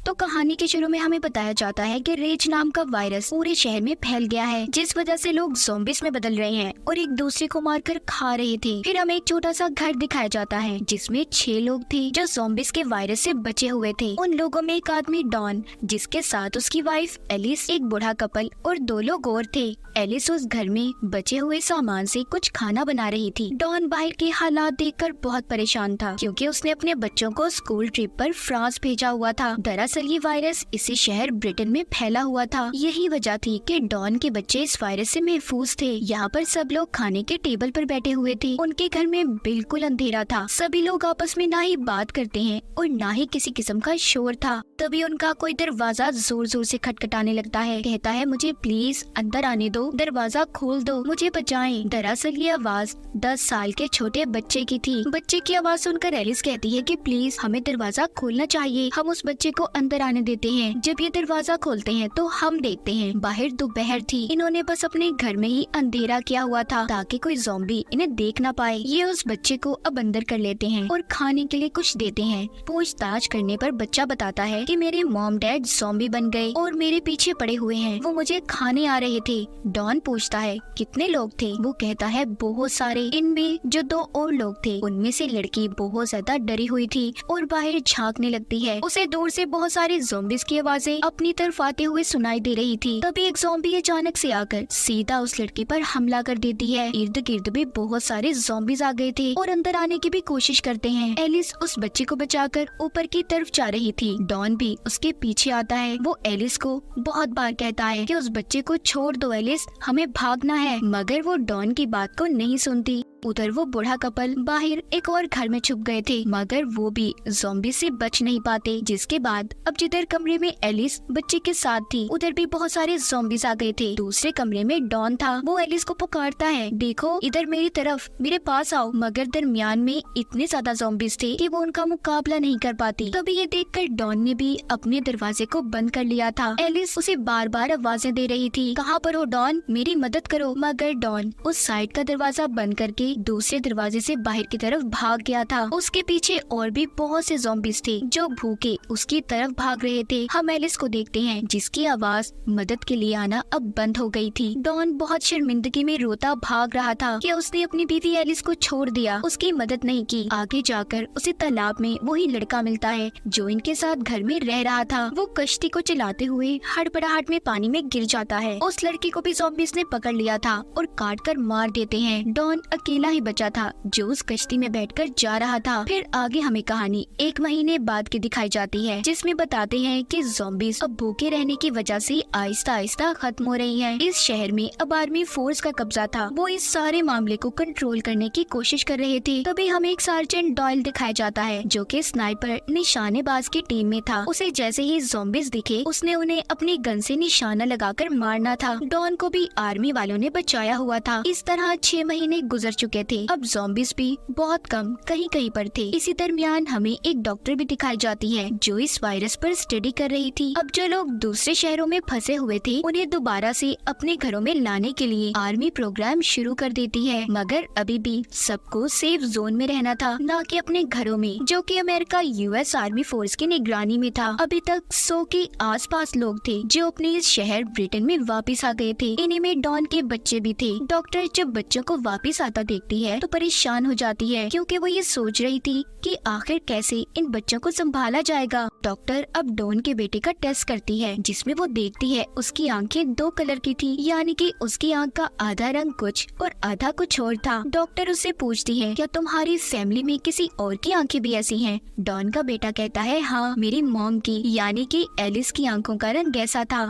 तो कहानी के शुरू में हमें बताया जाता है कि रेज नाम का वायरस पूरे शहर में फैल गया है, जिस वजह से लोग ज़ॉम्बीज़ में बदल रहे हैं और एक दूसरे को मारकर खा रहे थे। फिर हमें एक छोटा सा घर दिखाया जाता है जिसमें 6 लोग थे जो ज़ॉम्बीज़ के वायरस से बचे हुए थे। उन लोगों में एक आदमी डॉन, जिसके साथ उसकी वाइफ एलिस, एक बूढ़ा कपल और 2 लोग और थे। एलिस उस घर में बचे हुए सामान से कुछ खाना बना रही थी। डॉन बाहर के हालात देखकर बहुत परेशान था क्योंकि उसने अपने बच्चों को स्कूल ट्रिप पर फ्रांस भेजा हुआ था। दरअसल ये वायरस इसी शहर ब्रिटेन में फैला हुआ था। यही वजह थी कि डॉन के बच्चे इस वायरस से महफूज थे। यहाँ पर सब लोग खाने के टेबल पर बैठे हुए थे। उनके घर में बिल्कुल अंधेरा था। सभी लोग आपस में ना ही बात करते हैं और ना ही किसी किस्म का शोर था। तभी उनका कोई दरवाजा जोर जोर से खटखटाने लगता है। कहता है, मुझे प्लीज अंदर आने दो, दरवाजा खोल दो, मुझे बचाएं। दरअसल ये आवाज 10 साल के छोटे बच्चे की थी। बच्चे की आवाज सुनकर एलिस कहती है कि प्लीज हमें दरवाजा खोलना चाहिए, हम उस बच्चे को अंदर आने देते हैं। जब ये दरवाजा खोलते हैं तो हम देखते हैं बाहर दोपहर थी। इन्होंने बस अपने घर में ही अंधेरा किया हुआ था ताकि कोई ज़ॉम्बी इन्हें देख ना पाए। ये उस बच्चे को अब अंदर कर लेते हैं और खाने के लिए कुछ देते हैं। पूछताछ करने पर बच्चा बताता है कि मेरे मॉम डैड ज़ॉम्बी बन गए और मेरे पीछे पड़े हुए हैं, वो मुझे खाने आ रहे थे। डॉन पूछता है कितने लोग थे? वो कहता है बहुत सारे। इनमें जो 2 और लोग थे उनमें से लड़की बहुत ज्यादा डरी हुई थी और बाहर झांकने लगती है। उसे दूर से बहुत सारे ज़ॉम्बीज़ की आवाजें अपनी तरफ आते हुए सुनाई दे रही थी। तभी एक ज़ॉम्बी अचानक से आकर सीधा उस लड़की पर हमला कर देती है। इर्द गिर्द भी बहुत सारे ज़ॉम्बीज़ आ गए थे और अंदर आने की भी कोशिश करते हैं। एलिस उस बच्चे को बचाकर ऊपर की तरफ जा रही थी। डॉन भी उसके पीछे आता है। वो एलिस को बहुत बार कहता है कि उस बच्चे को छोड़ दो एलिस, हमें भागना है, मगर वो डॉन की बात को नहीं सुनती। उधर वो बूढ़ा कपल बाहर एक और घर में छुप गए थे, मगर वो भी ज़ॉम्बी से बच नहीं पाते। जिसके बाद अब जिधर कमरे में एलिस बच्चे के साथ थी उधर भी बहुत सारे ज़ॉम्बीज़ आ गए थे। दूसरे कमरे में डॉन था। वो एलिस को पुकारता है, देखो इधर मेरी तरफ, मेरे पास आओ, मगर दरमियान में इतने ज्यादा ज़ॉम्बीज़ थे कि वो उनका मुकाबला नहीं कर पाती। तभी ये देखकर डॉन ने भी अपने दरवाजे को बंद कर लिया था। एलिस उसे बार बार आवाजें दे रही थी, कहाँ पर हो डॉन, मेरी मदद करो। मगर डॉन उस साइड का दरवाजा बंद करके दूसरे दरवाजे से बाहर की तरफ भाग गया था। उसके पीछे और भी बहुत से ज़ॉम्बीज़ थे जो भूखे उसकी तरफ भाग रहे थे। हम एलिस को देखते हैं जिसकी आवाज मदद के लिए आना अब बंद हो गई थी। डॉन बहुत शर्मिंदगी में रोता भाग रहा था कि उसने अपनी बीवी एलिस को छोड़ दिया, उसकी मदद नहीं की। आगे जाकर उसे तालाब में वही लड़का मिलता है जो इनके साथ घर में रह रहा था। वो कश्ती को चलाते हुए हड़बड़ाहट में पानी में गिर जाता है। उस लड़की को भी ज़ॉम्बीज़ ने पकड़ लिया था और काट कर मार देते हैं। डॉन अकेला ही बचा था जो उस कश्ती में बैठकर जा रहा था। फिर आगे हमें कहानी 1 महीने बाद की दिखाई जाती है जिसमें बताते हैं कि ज़ॉम्बीज़ अब भूखे रहने की वजह से आहिस्ता आहिस्ता खत्म हो रही हैं। इस शहर में अब आर्मी फोर्स का कब्जा था। वो इस सारे मामले को कंट्रोल करने की कोशिश कर रहे थे। तभी हमें एक सार्जेंट डॉयल दिखाया जाता है जो कि स्नाइपर निशानेबाज की टीम में था। उसे जैसे ही ज़ॉम्बीज़ दिखे उसने उन्हें अपनी गन से निशाना लगाकर मारना था। डॉन को भी आर्मी वालों ने बचाया हुआ था। इस तरह 6 महीने गुजर चुके थे। अब ज़ॉम्बीज़ भी बहुत कम कहीं कहीं पर थे। इसी दरमियान हमें एक डॉक्टर भी दिखाई जाती है जो इस वायरस पर स्टडी कर रही थी। अब जो लोग दूसरे शहरों में फंसे हुए थे उन्हें दोबारा से अपने घरों में लाने के लिए आर्मी प्रोग्राम शुरू कर देती है, मगर अभी भी सबको सेफ जोन में रहना था, न कि अपने घरों में, जो कि अमेरिका US आर्मी फोर्स की निगरानी में था। अभी तक 100 के आसपास लोग थे जो अपने इस शहर ब्रिटेन में वापस आ गए थे। इन्हीं में डॉन के बच्चे भी थे। डॉक्टर जब बच्चों को वापस आता देखती है तो परेशान हो जाती है क्योंकि वो ये सोच रही थी कि आखिर कैसे इन बच्चों को संभाला जाएगा। डॉक्टर अब डॉन के बेटे का टेस्ट करती है जिसमें वो देखती है उसकी आंखें 2 कलर की थी, यानी कि उसकी आंख का आधा रंग कुछ और आधा कुछ और था। डॉक्टर उससे पूछती है, क्या तुम्हारी फैमिली में किसी और की आंखें भी ऐसी हैं? डॉन का बेटा कहता है, हाँ, मेरी मॉम की, यानी कि एलिस की आंखों का रंग ऐसा था।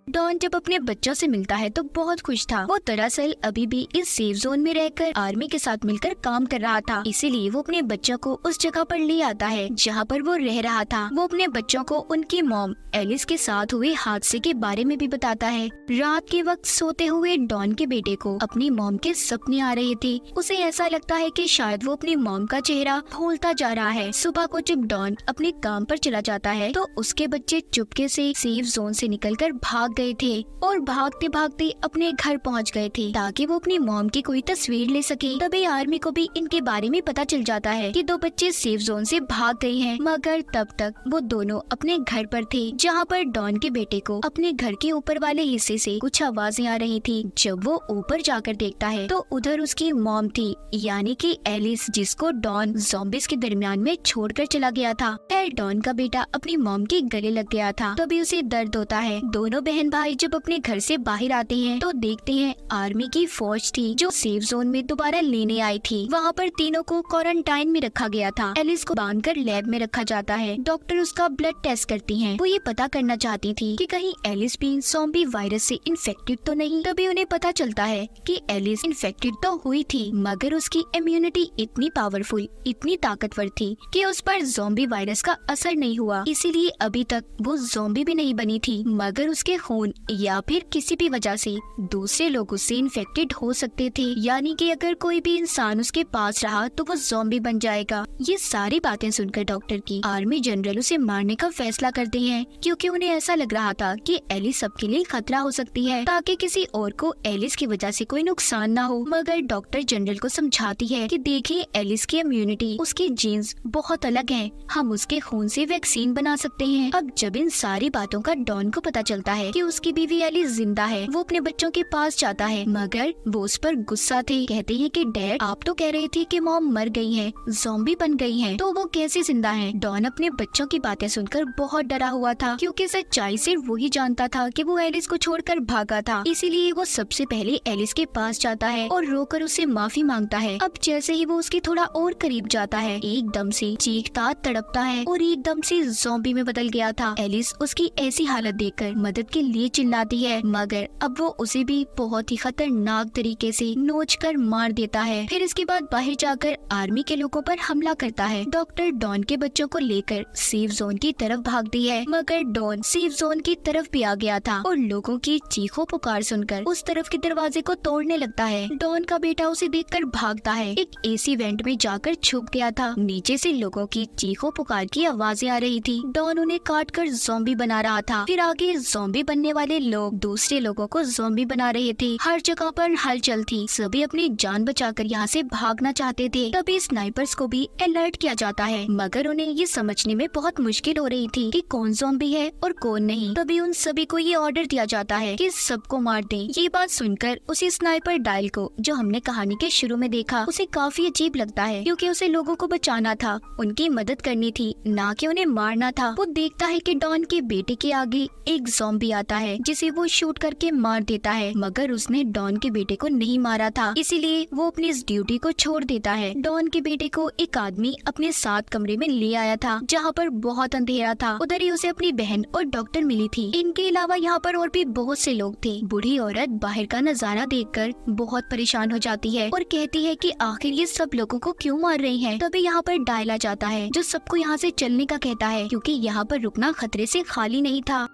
डॉन जब अपने बच्चों से मिलता है तो बहुत खुश था। वो दरअसल अभी भी इस सेफ जोन में रहकर आर्मी के साथ मिलकर काम कर रहा था, इसीलिए वो अपने बच्चों को उस जगह पर ले आता है जहाँ पर वो रह रहा था। वो अपने बच्चों को उनकी मॉम एलिस के साथ हुए हादसे के बारे में भी बताता है। रात के वक्त सोते हुए डॉन के बेटे को अपनी मॉम के सपने आ रहे थे। उसे ऐसा लगता है कि शायद वो अपनी मॉम का चेहरा भूलता जा रहा है। सुबह को जब डॉन अपने काम पर चला जाता है तो उसके बच्चे चुपके से सेफ जोन से निकलकर भाग गए थे और भागते भागते अपने घर पहुंच गए थे ताकि वो अपनी मॉम की कोई तस्वीर ले सके। तभी आर्मी को भी इनके बारे में पता चल जाता है कि 2 बच्चे सेफ जोन से भाग गए हैं, मगर तब तक वो दोनों अपने घर पर थे, जहाँ पर डॉन के बेटे को अपने घर के ऊपर वाले हिस्से से कुछ आवाजें आ रही थी। जब वो ऊपर जाकर देखता है तो उधर उसकी मॉम थी, यानी कि एलिस, जिसको डॉन ज़ॉम्बीज़ के दरमियान में छोड़कर चला गया था। फिर डॉन का बेटा अपनी मॉम के गले लग गया था, तभी उसे दर्द होता है। दोनों बहन भाई जब अपने घर से बाहर आते हैं तो देखते हैं आर्मी की फौज थी जो सेफ जोन में दोबारा लेने आई थी। वहाँ पर तीनों को क्वारंटाइन में रखा गया था। एलिस को बांधकर लैब में रखा जाता है। डॉक्टर उसका ब्लड टेस्ट करती हैं। वो ये पता करना चाहती थी कि कहीं एलिस भी ज़ॉम्बी वायरस से इन्फेक्टेड तो नहीं। तभी उन्हें पता चलता है कि एलिस इन्फेक्टेड तो हुई थी, मगर उसकी इम्यूनिटी इतनी पावरफुल, इतनी ताकतवर थी कि उस पर ज़ॉम्बी वायरस का असर नहीं हुआ। इसीलिए अभी तक वो ज़ॉम्बी भी नहीं बनी थी, मगर उसके खून या फिर किसी भी वजह से दूसरे लोगों से इन्फेक्टेड हो सकते थे, यानी कि अगर कोई भी इंसान उसके पास रहा तो वो ज़ॉम्बी बन जाएगा। ये सारी बातें सुनकर डॉक्टर की आर्मी जनरल उसे मारने का फैसला करते हैं, क्योंकि उन्हें ऐसा लग रहा था कि एलिस सबके लिए खतरा हो सकती है, ताकि किसी और को एलिस की वजह से कोई नुकसान ना हो। मगर डॉक्टर जनरल को समझाती है कि देखिए, एलिस की इम्यूनिटी, उसके जीन्स बहुत अलग हैं, हम उसके खून से वैक्सीन बना सकते हैं। अब जब इन सारी बातों का डॉन को पता चलता है कि उसकी बीवी एलिस जिंदा है, वो अपने बच्चों के पास जाता है, मगर वो उस पर गुस्सा थे। कहते हैं कि डैड, आप तो कह रहे थे कि मॉम मर गई है, ज़ॉम्बी बन गई है, तो वो कैसे जिंदा है? डॉन अपने बच्चों की बातें सुनकर बहुत डरा हुआ था, क्योंकि सच्चाई सिर्फ वही जानता था कि वो एलिस को छोड़कर भागा था। इसीलिए वो सबसे पहले एलिस के पास जाता है और रोकर उससे माफी मांगता है। अब जैसे ही वो उसके थोड़ा और करीब जाता है, एकदम से चीखता तड़पता है और एकदम से ज़ॉम्बी में बदल गया था। एलिस उसकी ऐसी हालत देखकर मदद के लिए चिल्लाती है, मगर अब वो उसे भी बहुत ही खतरनाक तरीके से नोचकर मार देता है। फिर इसके बाद बाहर जाकर आर्मी के लोगों पर हमला करता है। डॉक्टर डॉन के बच्चों को लेकर सेफ जोन की तरफ भागती है, मगर डॉन सेफ जोन की तरफ भी आ गया था और लोगों की चीखों पुकार सुनकर उस तरफ के दरवाजे को तोड़ने लगता है। डॉन का बेटा उसे देखकर भागता है, एक एसी वेंट में जाकर छुप गया था। नीचे से लोगों की चीखों पुकार की आवाजें आ रही थी। डॉन उन्हें काट कर ज़ॉम्बी बना रहा था। फिर आगे ज़ॉम्बी बनने वाले लोग दूसरे लोगों को ज़ॉम्बी बना रहे थे। हर जगह पर हलचल थी, सभी अपनी जान बचाकर यहाँ से भागना चाहते थे। तभी स्नाइपर्स को भी अलर्ट किया जाता है, मगर उन्हें ये समझने में बहुत मुश्किल हो रही थी कि कौन ज़ॉम्बी है और कौन नहीं। तभी उन सभी को ये ऑर्डर दिया जाता है कि सबको मार दें। ये बात सुनकर उसी स्नाइपर डायल को, जो हमने कहानी के शुरू में देखा, उसे काफी अजीब लगता है, क्योंकि उसे लोगों को बचाना था, उनकी मदद करनी थी, ना कि उन्हें मारना था। वो देखता है कि डॉन के बेटे के आगे एक ज़ॉम्बी आता है, जिसे वो शूट करके मार देता है, मगर उसने डॉन के बेटे को नहीं मारा था, इसीलिए वो अपनी इस ड्यूटी को छोड़ देता है। डॉन के बेटे को एक आदमी अपने साथ कमरे में ले आया था, जहाँ पर बहुत अंधेरा था। उधर ही उसे अपनी बहन और डॉक्टर मिली थी। इनके अलावा यहाँ पर और भी बहुत से लोग थे। बूढ़ी औरत बाहर का नजारा देखकर बहुत परेशान हो जाती है और कहती है कि आखिर ये सब लोगों को क्यों मार रही है। तभी यहाँ पर डायल आ जाता है, जो सबको यहाँ से चलने का कहता है, क्योंकि यहाँ पर रुकना खतरे से खाली नहीं था।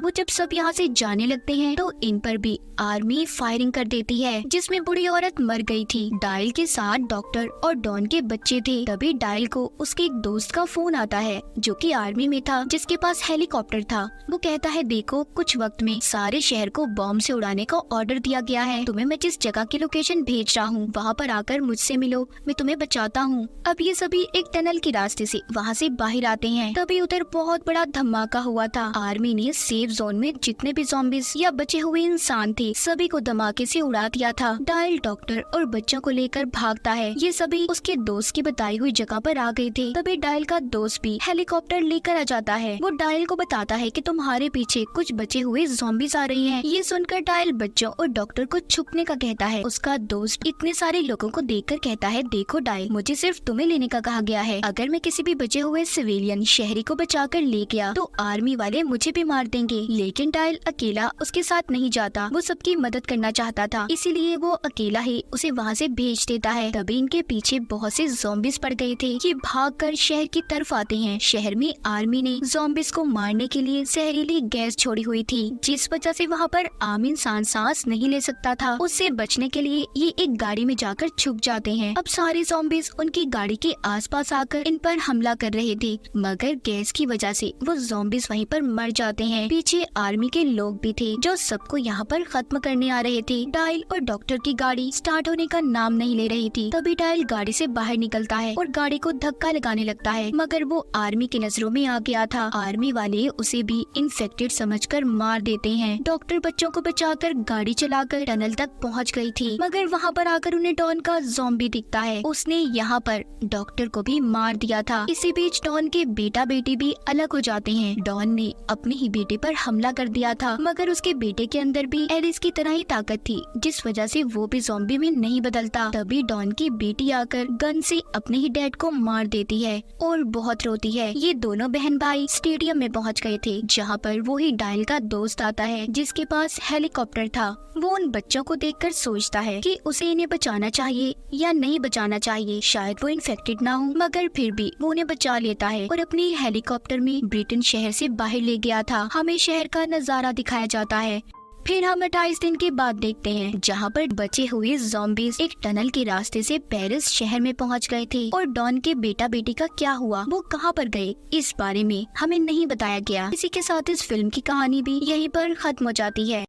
वो जब सब यहाँ से जाने लगते हैं तो इन पर भी आर्मी फायरिंग कर देती है, जिसमें बूढ़ी औरत मर गई थी। डायल के साथ डॉक्टर और डॉन के बच्चे थे। तभी डायल को उसके एक दोस्त का फोन आता है, जो कि आर्मी में था, जिसके पास हेलीकॉप्टर था। वो कहता है, देखो, कुछ वक्त में सारे शहर को बॉम्ब से उड़ाने का ऑर्डर दिया गया है। तुम्हें मैं जिस जगह की लोकेशन भेज रहा हूँ, वहाँ पर आकर मुझसे मिलो, मैं तुम्हें बचाता हूँ। अब ये सभी एक टनल के रास्ते से वहाँ से बाहर आते हैं। तभी उधर बहुत बड़ा धमाका हुआ था। आर्मी ने सेफ जोन में जितने भी ज़ॉम्बीज़ या बचे हुए इंसान थे, सभी को धमाके से उड़ा दिया था। डायल डॉक्टर और बच्चों को लेकर भागता है। ये सभी उसके दोस्त की बताई हुई जगह पर आ गए थे। तभी डायल का दोस्त भी हेलीकॉप्टर लेकर आ जाता है। वो डायल को बताता है कि तुम्हारे पीछे कुछ बचे हुए ज़ॉम्बीज़ आ रही हैं। ये सुनकर डायल बच्चों और डॉक्टर को छुपने का कहता है। उसका दोस्त इतने सारे लोगों को देखकर कहता है, देखो डायल, मुझे सिर्फ तुम्हें लेने का कहा गया है। अगर मैं किसी भी बचे हुए सिविलियन शहरी को बचाकर ले गया तो आर्मी वाले मुझे भी मार देंगे। लेकिन डायल अकेला उसके साथ नहीं जाता। वो सबकी मदद करना चाहता था, इसीलिए वो अकेला ही उसे वहाँ से भेज देता है। तभी इनके पीछे बहुत से ज़ॉम्बीज़ पड़ गए थे। ये भागकर शहर की तरफ आते हैं। शहर में आर्मी ने ज़ॉम्बीज़ को मारने के लिए जहरीली गैस छोड़ी हुई थी, जिस वजह से वहाँ पर आम इंसान सांस नहीं ले सकता था। उससे बचने के लिए ये एक गाड़ी में जाकर छुप जाते हैं। अब सारे ज़ॉम्बीज़ उनकी गाड़ी के आसपास आकर इन पर हमला कर रहे थे, मगर गैस की वजह से वो ज़ॉम्बीज़ वहीं पर मर जाते हैं। पीछे आर्मी के लोग भी थे जो सबको यहाँ पर खत्म करने आ रहे थे। डायल और डॉक्टर की गाड़ी स्टार्ट होने का नाम नहीं ले रही थी। तभी डायल गाड़ी से बाहर निकलता है और गाड़ी को धक्का लगाने लगता है, मगर वो आर्मी की नजरों में आ गया था। आर्मी वाले उसे भी इन्फेक्टेड समझकर मार देते हैं। डॉक्टर बच्चों को बचाकर गाड़ी चलाकर टनल तक पहुंच गई थी, मगर वहां पर आकर उन्हें डॉन का ज़ॉम्बी दिखता है। उसने यहाँ पर डॉक्टर को भी मार दिया था। इसी बीच डॉन के बेटा बेटी भी अलग हो जाते हैं। डॉन ने अपने ही बेटे पर हमला कर दिया था, मगर उसके बेटे के अंदर भी एलिस की तरह ही ताकत थी, जिस वजह से वो भी ज़ॉम्बी में नहीं बदलता। तभी डॉन की बेटी आकर गन से अपने ही डैड को मार देती है और बहुत रोती है। ये दोनों बहन भाई स्टेडियम में पहुंच गए थे, जहां पर वो ही डायल का दोस्त आता है जिसके पास हेलीकॉप्टर था। वो उन बच्चों को देखकर सोचता है कि उसे इन्हें बचाना चाहिए या नहीं बचाना चाहिए। शायद वो इन्फेक्टेड ना हो, मगर फिर भी वो उन्हें बचा लेता है और अपने हेलीकॉप्टर में ब्रिटेन शहर से बाहर ले गया था। हमें शहर का नजारा दिखाया जाता है। फिर हम 28 दिन के बाद देखते हैं, जहाँ पर बचे हुए ज़ॉम्बीज़ एक टनल के रास्ते से पेरिस शहर में पहुँच गए थे। और डॉन के बेटा बेटी का क्या हुआ, वो कहाँ पर गए, इस बारे में हमें नहीं बताया गया। इसी के साथ इस फिल्म की कहानी भी यहीं पर खत्म हो जाती है।